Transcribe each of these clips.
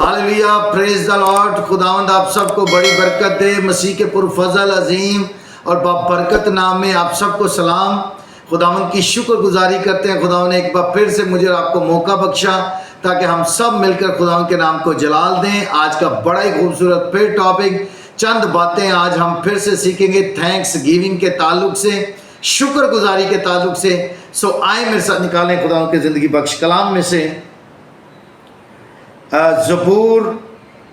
Hallelujah, praise the Lord. खुदावंद आप सबको बड़ी बरकत दे। मसीह के पुरफजल अजीम और बाबरकत नाम में आप सबको सलाम। खुदावंद की शुक्रगुजारी करते हैं। खुदावंद ने एक बार फिर से मुझे और आपको मौका बख्शा ताकि हम सब मिलकर खुदावंद के नाम को जलाल दें। आज का बड़ा ही खूबसूरत फिर टॉपिक, चंद बातें आज हम फिर से सीखेंगे थैंक्स गिविंग के ताल्लुक से, शुक्रगुजारी के ताल्लुक से। सो आए मेरे साथ निकालें खुदावंद के ज़िंदगी बख्श कलाम में से ज़बूर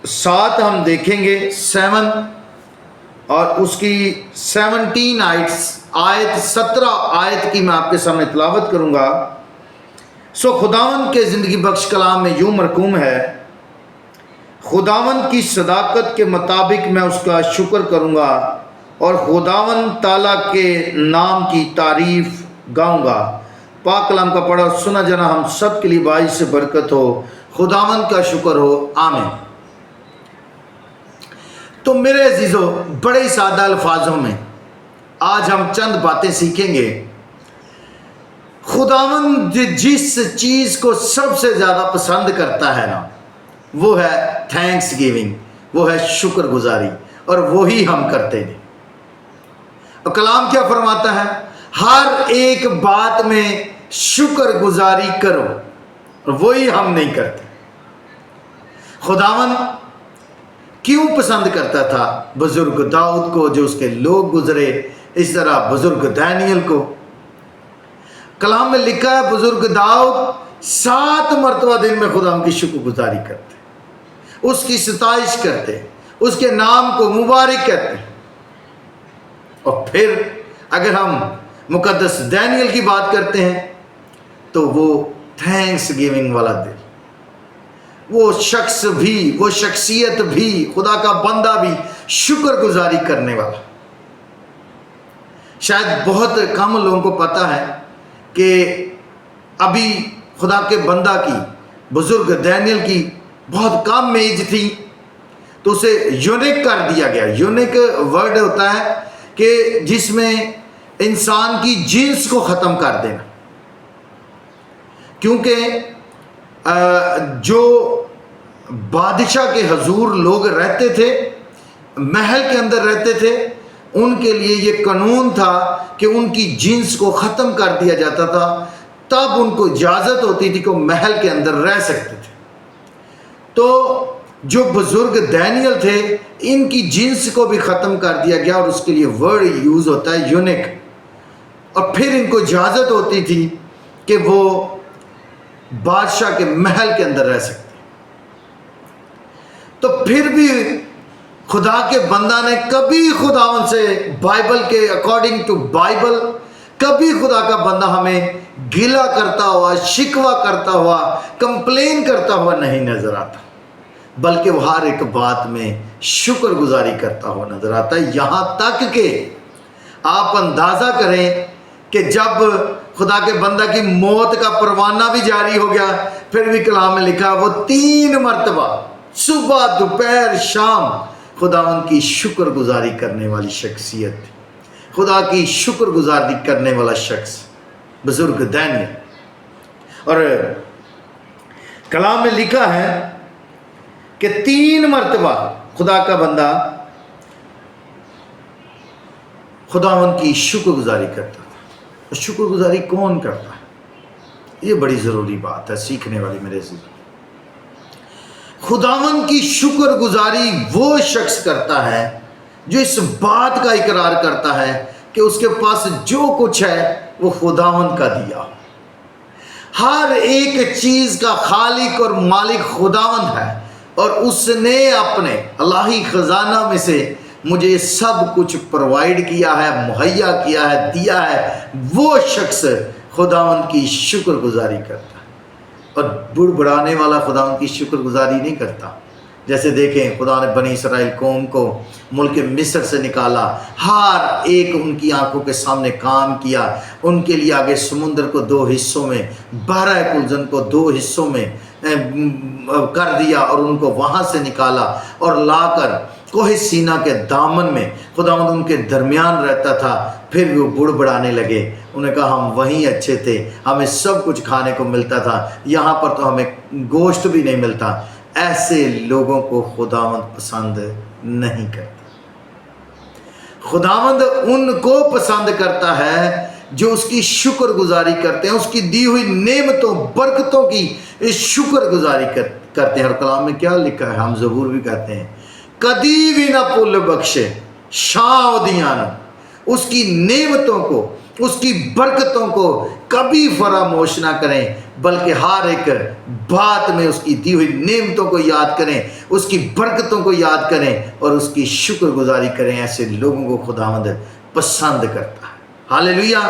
7 हम देखेंगे 7 और उसकी 17 आयत 17 आयत की मैं आपके सामने तिलावत करूंगा। सो खुदावंद के ज़िंदगी बख्श कलाम में यूं मरकूम है, खुदावंद की सदाकत के मुताबिक मैं उसका शुक्र करूंगा और खुदावंद ताला के नाम की तारीफ गाऊंगा। पाक कलाम का पढ़ा और सुना जाना हम सब के लिए बाइस से बरकत हो। खुदावंद का शुक्र हो, आमीन। तो मेरे अजीजों, बड़े ही सादा अल्फाजों में आज हम चंद बातें सीखेंगे। खुदावंद जिस चीज को सबसे ज्यादा पसंद करता है ना, वो है थैंक्स गिविंग, वो है शुक्रगुजारी, और वो ही हम करते हैं। और कलाम क्या फरमाता है? हर एक बात में शुक्रगुजारी करो, और वही हम नहीं करते। खुदावंद क्यों पसंद करता था बुजुर्ग दाऊद को, जो उसके लोग गुजरे, इस तरह बुजुर्ग दानियल को। कलाम में लिखा है बुजुर्ग दाऊद 7 मरतबा दिन में खुदावंद की शुक्रगुजारी करते, उसकी सताइश करते, उसके नाम को मुबारक कहते। और फिर अगर हम मुकद्दस दानियल की बात करते हैं तो वो थैंक्स गिविंग वाला दिन, वो शख्स भी, वो शख्सियत भी, खुदा का बंदा भी शुक्रगुजारी करने वाला। शायद बहुत कम लोगों को पता है कि अभी खुदा के बंदा की, बुजुर्ग दानियल की बहुत कम एज थी, तो उसे यूनिक कर दिया गया। यूनिक वर्ड होता है कि जिसमें इंसान की जिन्स को ख़त्म कर देना, क्योंकि जो बादशाह के हजूर लोग रहते थे, महल के अंदर रहते थे, उनके लिए ये कानून था कि उनकी जिन्स को ख़त्म कर दिया जाता था, तब उनको इजाज़त होती थी कि वो महल के अंदर रह सकते थे। तो जो बुजुर्ग दानियल थे, इनकी जिन्स को भी ख़त्म कर दिया गया, और उसके लिए वर्ड यूज़ होता है यूनिक। और फिर इनको इजाज़त होती थी कि वो बादशाह के महल के अंदर रह सकते। तो फिर भी खुदा के बंदा ने कभी खुदावंद से, बाइबल के अकॉर्डिंग टू बाइबल, कभी खुदा का बंदा हमें गिला करता हुआ, शिकवा करता हुआ, कंप्लेन करता हुआ नहीं नजर आता, बल्कि वो हर एक बात में शुक्रगुजारी करता हुआ नजर आता है। यहाँ तक कि आप अंदाज़ा करें कि जब खुदा के बंदा की मौत का परवाना भी जारी हो गया, फिर भी कलाम में लिखा वो 3 मरतबा सुबह, दोपहर, शाम खुदावंद की शुक्रगुजारी करने वाली शख्सियत थी। खुदा की शुक्रगुजारी करने वाला शख्स बुजुर्ग दानियल। और कलाम में लिखा है कि 3 मरतबा खुदा का बंदा खुदावंद की शुक्रगुजारी करता था। शुक्रगुजारी कौन करता है? ये बड़ी ज़रूरी बात है, सीखने वाली मेरे से। खुदावंद की शुक्रगुजारी वो शख्स करता है जो इस बात का इकरार करता है कि उसके पास जो कुछ है वो खुदावंद का दिया। हर एक चीज़ का खालिक और मालिक खुदावंद है, और उसने अपने अल्लाही ख़जाना में से मुझे सब कुछ प्रोवाइड किया है, मुहैया किया है, दिया है। वो शख्स खुदावंद की शुक्रगुजारी करता है, और बुड़बुड़ाने वाला खुदावंद की शुक्रगुजारी नहीं करता। जैसे देखें, खुदा ने बनी इसराइल कौम को मुल्क मिस्र से निकाला, हर एक उनकी आंखों के सामने काम किया, उनके लिए आगे समुद्र को 2 हिस्सों में, बहरा कुलजन को 2 हिस्सों में कर दिया, और उनको वहाँ से निकाला और लाकर कोहे सीना के दामन में खुदावंद उनके दरमियान रहता था। फिर भी वो बुड़बुड़ाने लगे, उन्होंने कहा हम वहीं अच्छे थे, हमें सब कुछ खाने को मिलता था, यहाँ पर तो हमें गोश्त भी नहीं मिलता। ایسے لوگوں کو خداوند پسند نہیں کرتا۔ خداوند ان کو پسند کرتا ہے جو اس کی شکر گزاری کرتے ہیں، اس کی دی ہوئی نعمتوں برکتوں کی شکر گزاری کرتے ہیں۔ اور کلام میں کیا لکھا ہے، ہم زبور بھی کہتے ہیں، کدی بھی نہ پل بخشے شاہ دیان، اس کی نعمتوں کو، اس کی برکتوں کو کبھی فراموش نہ کریں، بلکہ ہر ایک بات میں اس کی دی ہوئی نعمتوں کو یاد کریں، اس کی برکتوں کو یاد کریں اور اس کی شکر گزاری کریں۔ ایسے لوگوں کو خداوند پسند کرتا ہے۔ ہاللیلویہ۔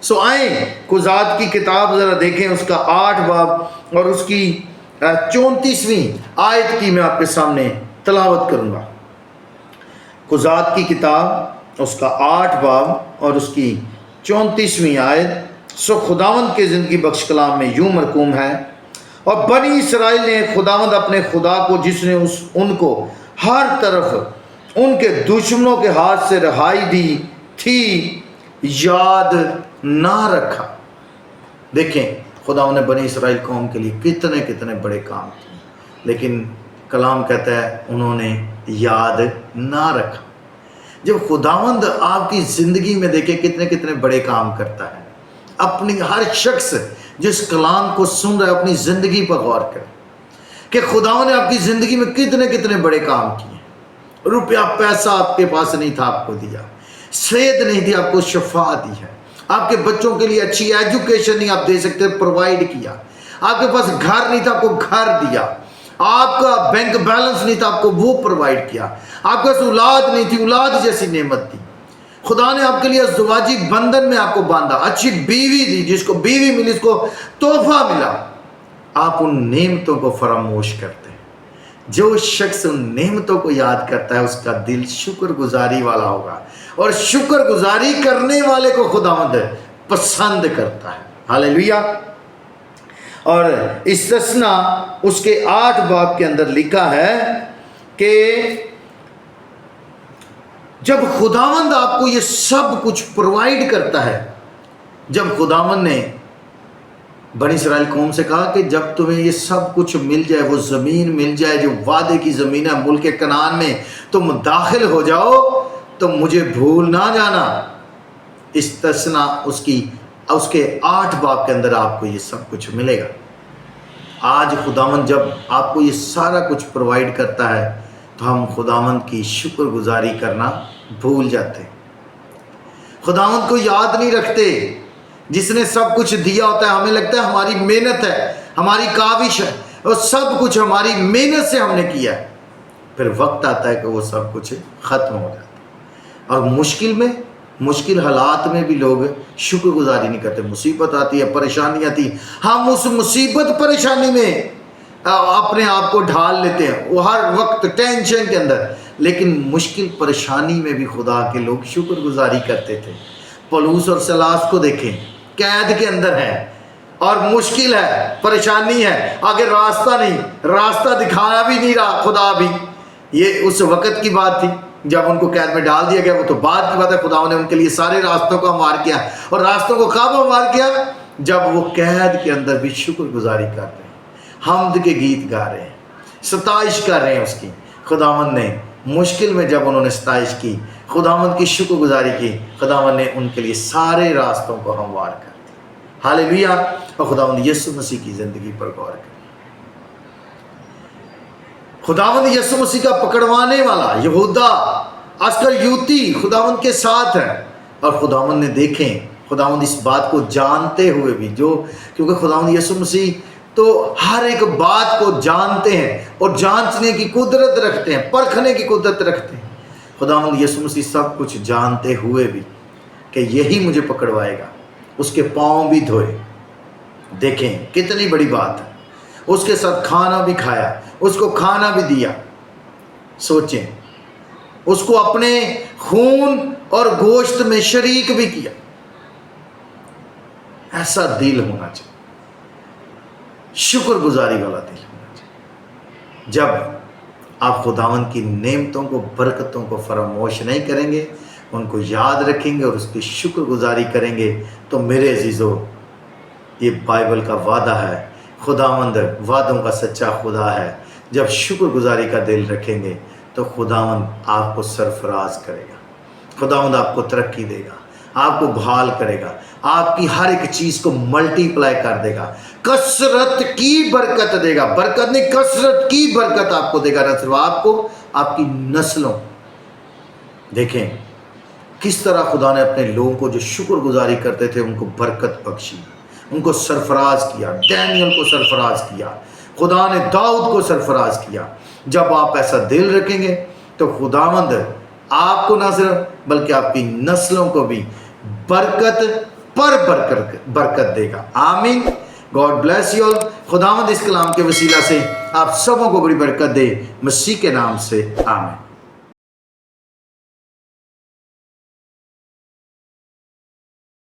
سو آئیں قضات کی کتاب ذرا دیکھیں، اس کا 8 باب اور اس کی 34ویں آیت کی میں آپ کے سامنے تلاوت کروں گا۔ قضات کی کتاب اس کا 8 باب اور اس کی 34ویں آیت۔ سو خداوند کے زندگی بخش کلام میں یوں مرقوم ہے، اور بنی اسرائیل نے خداوند اپنے خدا کو، جس نے ان کو ہر طرف ان کے دشمنوں کے ہاتھ سے رہائی دی تھی، یاد نہ رکھا۔ دیکھیں خداوند نے بنی اسرائیل قوم کے لیے کتنے بڑے کام کیے، لیکن کلام کہتا ہے انہوں نے یاد نہ رکھا۔ جب خداوند آپ کی زندگی میں دیکھیں کتنے بڑے کام کرتا ہے، اپنی ہر شخص جس کلام کو سن رہا ہے اپنی زندگی پر غور کرے کہ خداوند نے آپ کی زندگی میں کتنے بڑے کام کیے۔ روپیہ پیسہ آپ کے پاس نہیں تھا، آپ کو دیا، صحت نہیں تھی، آپ کو شفا دی ہے، آپ کے بچوں کے لیے اچھی ایجوکیشن نہیں آپ دے سکتے، پرووائڈ کیا، آپ کے پاس گھر نہیں تھا، آپ کو گھر دیا، آپ کا بینک بیلنس نہیں تھا، آپ کو وہ پرووائڈ کیا، آپ کے پاس اولاد نہیں تھی، اولاد جیسی نعمت دی، خدا نے آپ کے لیے ازدواجی بندھن میں آپ کو باندھا، اچھی بیوی دی، جس کو بیوی ملی اس کو تحفہ ملا، آپ ان نعمتوں کو فراموش کرتے ہیں۔ جو شخص ان نعمتوں کو یاد کرتا ہے اس کا دل شکر گزاری والا ہوگا، اور شکر گزاری کرنے والے کو خداوند پسند کرتا ہے۔ ہاللیلویہ۔ اور استثنا اس کے 8 باب کے اندر لکھا ہے کہ جب خداوند آپ کو یہ سب کچھ پرووائڈ کرتا ہے، جب خداوند نے بنی اسرائیل قوم سے کہا کہ جب تمہیں یہ سب کچھ مل جائے، وہ زمین مل جائے جو وعدے کی زمین ہے، ملک کنعان میں تم داخل ہو جاؤ، تو مجھے بھول نہ جانا۔ استثنا اس کے 8 باب کے اندر آپ کو یہ سب کچھ ملے گا۔ آج خداوند جب آپ کو یہ سارا کچھ پرووائڈ کرتا ہے تو ہم خداوند کی شکر گزاری کرنا بھول جاتے ہیں، خداوند کو یاد نہیں رکھتے۔ جس نے سب کچھ دیا ہوتا ہے ہمیں لگتا ہے ہماری محنت ہے، ہماری کاوش ہے، اور سب کچھ ہماری محنت سے ہم نے کیا ہے، پھر وقت آتا ہے کہ وہ سب کچھ ختم ہو جاتا ہے۔ اور مشکل حالات میں بھی لوگ شکر گزاری نہیں کرتے۔ مصیبت آتی ہے، پریشانی آتی ہے، ہم اس مصیبت پریشانی میں اپنے آپ کو ڈھال لیتے ہیں، وہ ہر وقت ٹینشن کے اندر، لیکن مشکل پریشانی میں بھی خدا کے لوگ شکر گزاری کرتے تھے۔ پولس اور سلاس کو دیکھیں، قید کے اندر ہے اور مشکل ہے، پریشانی ہے، آگے راستہ نہیں، راستہ دکھایا بھی نہیں رہا خدا بھی۔ یہ اس وقت کی بات تھی جب ان کو قید میں ڈال دیا گیا، وہ تو بعد کی بات ہے۔ خدا نے ان کے لیے سارے راستوں کو ہموار کیا، اور راستوں کو کب ہموار کیا؟ جب وہ قید کے اندر بھی شکر گزاری کر رہے ہیں، حمد کے گیت گا رہے ہیں، ستائش کر رہے ہیں اس کی۔ خداوند نے مشکل میں جب انہوں نے ستائش کی، خداوند کی شکر گزاری کی، خداوند نے ان کے لیے سارے راستوں کو ہموار کر دیا۔ ہاللیلویہ۔ اور خداوند یسوع مسیح کی زندگی پر غور کریں۔ خداوند یسوع مسیح کا پکڑوانے والا یہودا اسکریوتی خداوند کے ساتھ ہے، اور خداوند نے دیکھیں، خداوند اس بات کو جانتے ہوئے بھی، کیونکہ خداوند یسوع مسیح تو ہر ایک بات کو جانتے ہیں اور جانچنے کی قدرت رکھتے ہیں، پرکھنے کی قدرت رکھتے ہیں۔ خداوند یسوع مسیح سب کچھ جانتے ہوئے بھی کہ یہی مجھے پکڑوائے گا، اس کے پاؤں بھی دھوئے۔ دیکھیں کتنی بڑی بات ہے، اس کے ساتھ کھانا بھی کھایا، اس کو کھانا بھی دیا۔ سوچیں، اس کو اپنے خون اور گوشت میں شریک بھی کیا۔ ایسا دل ہونا چاہیے، شکر گزاری والا دل ہونا چاہیے۔ جب آپ خداوند کی نعمتوں کو، برکتوں کو فراموش نہیں کریں گے، ان کو یاد رکھیں گے اور اس کی شکر گزاری کریں گے، تو میرے عزیزو، یہ بائبل کا وعدہ ہے، خداوند وعدوں کا سچا خدا ہے۔ जब शुक्रगुजारी का दिल रखेंगे तो खुदावंद आपको सरफराज करेगा, खुदावंद आपको तरक्की देगा, आपको बहाल करेगा, आपकी हर एक चीज को मल्टीप्लाई कर देगा, कसरत की बरकत देगा। बरकत नहीं, कसरत की बरकत आपको देगा, न सिर्फ आपको, आपकी नस्लों। देखें किस तरह खुदा ने अपने लोगों को जो शुक्रगुजारी करते थे उनको बरकत बख्शी, उनको सरफराज किया। डैनियल को सरफराज किया, खुदा ने दाऊद को सरफराज किया। जब आप ऐसा दिल रखेंगे तो खुदावंद आपको न सिर्फ बल्कि आपकी नस्लों को भी बरकत पर बरकत देगा। आमीन। God bless you all. खुदावंद इस कलाम के वसीला से आप सबों को बड़ी बरकत दे, मसीह के नाम से आमीन।